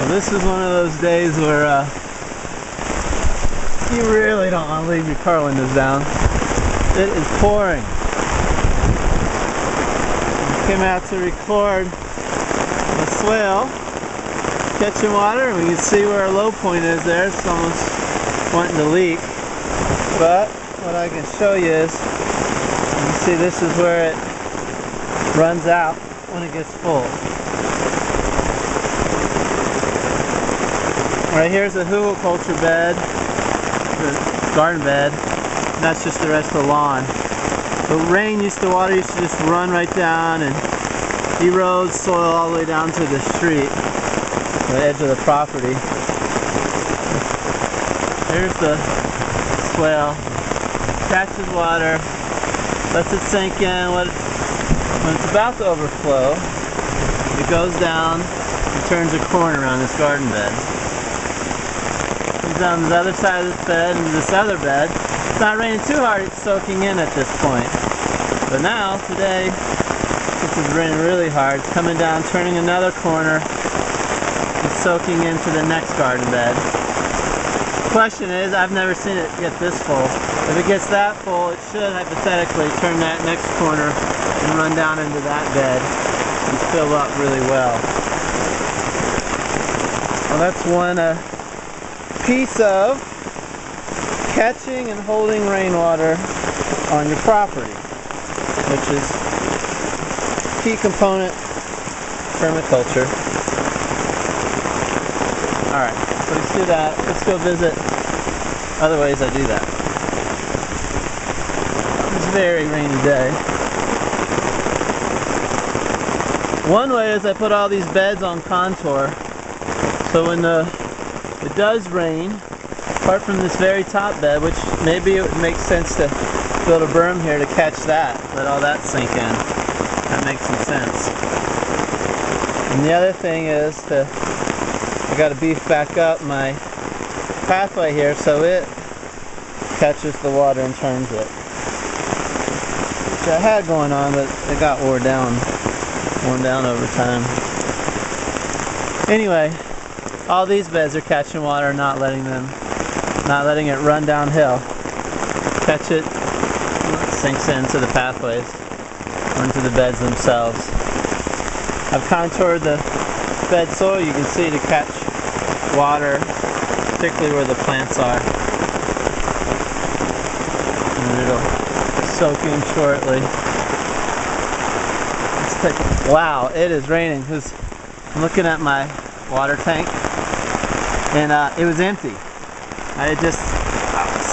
Well, this is one of those days where you really don't want to leave your car windows down. It is pouring. I came out to record a swale catching water, and we can see where our low point is there. It's almost wanting to leak. But what I can show you is, you can see this is where it runs out when it gets full. Right here's a hugelkultur bed, the garden bed, and that's just the rest of the lawn. But water used to just run right down and erode soil all the way down to the street, the edge of the property. Here's the swale, catches water, lets it sink in. When it's about to overflow, it goes down and turns a corner around this garden bed. Comes down the other side of this bed into this other bed. It's not raining too hard, it's soaking in at this point. But now, today, since it's raining really hard, it's coming down, turning another corner, and soaking into the next garden bed. The question is, I've never seen it get this full. If it gets that full, it should hypothetically turn that next corner and run down into that bed and fill up really well. Well, that's one piece of catching and holding rainwater on your property, which is a key component of permaculture. Alright, so let's do that. Let's go visit other ways I do that. It's a very rainy day. One way is I put all these beds on contour, so when it does rain, apart from this very top bed, which maybe it would make sense to build a berm here to catch that, let all that sink in. That makes some sense. And the other thing is I got to beef back up my pathway here so it catches the water and turns it. Which I had going on, but it got worn down over time. Anyway, all these beds are catching water, not letting it run downhill. Catch it, it sinks into the pathways or into the beds themselves. I've contoured the bed soil, you can see, to catch water, particularly where the plants are. And it'll soak in shortly. Wow, it is raining. I'm looking at my water tank, and it was empty. I had just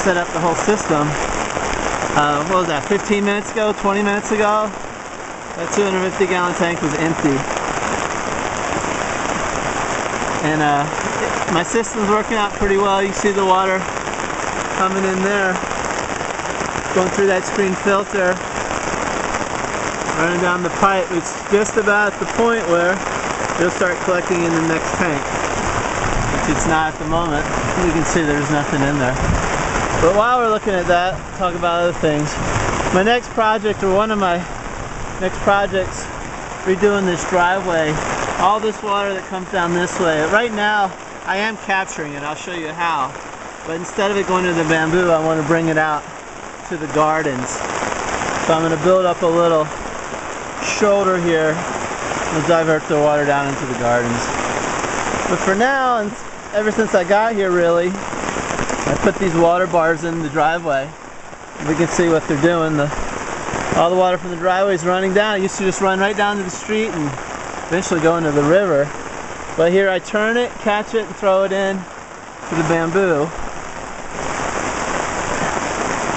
set up the whole system. What was that, 15 minutes ago, 20 minutes ago? That 250 gallon tank was empty. And my system's working out pretty well. You see the water coming in there, going through that screen filter, running down the pipe. It's just about at the point where it'll start collecting in the next tank, which it's not at the moment. You can see there's nothing in there. But while we're looking at that, talk about other things. My next project, or one of my next projects, redoing this driveway. All this water that comes down this way, right now I am capturing it. I'll show you how. But instead of it going to the bamboo, I want to bring it out to the gardens. So I'm going to build up a little shoulder here and divert the water down into the gardens. But for now, and ever since I got here really, I put these water bars in the driveway. We can see what they're doing. All the water from the driveway is running down. It used to just run right down to the street and eventually go into the river. But here I turn it, catch it, and throw it in to the bamboo.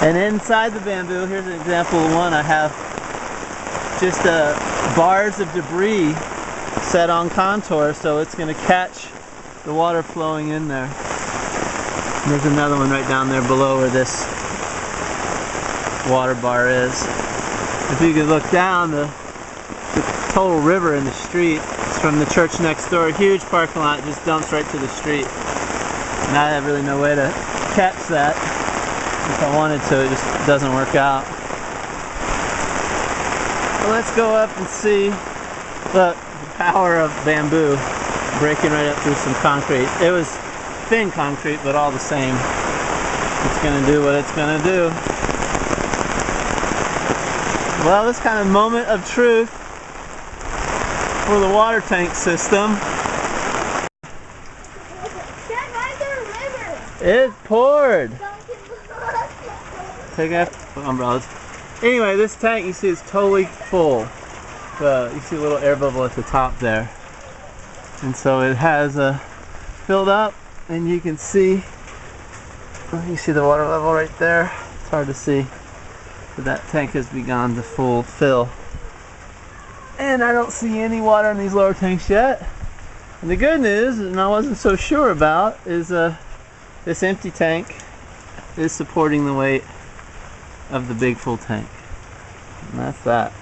And inside the bamboo, here's an example of one. I have just bars of debris set on contour, so it's going to catch the water flowing in there. And there's another one right down there below where this water bar is. If you could look down, the total river in the street is from the church next door. A huge parking lot, just dumps right to the street. And I have really no way to catch that. If I wanted to, it just doesn't work out. Well, let's go up and see the power of bamboo. breaking right up through some concrete. It was thin concrete, but all the same, it's gonna do what it's gonna do. Well, this kind of moment of truth for the water tank system. It poured. Take off the umbrellas. Anyway, this tank you see is totally full. You see a little air bubble at the top there. And so it has filled up, and you can see the water level right there. It's hard to see, but that tank has begun to full fill. And I don't see any water in these lower tanks yet. And the good news, and I wasn't so sure about, is this empty tank is supporting the weight of the big full tank. And that's that.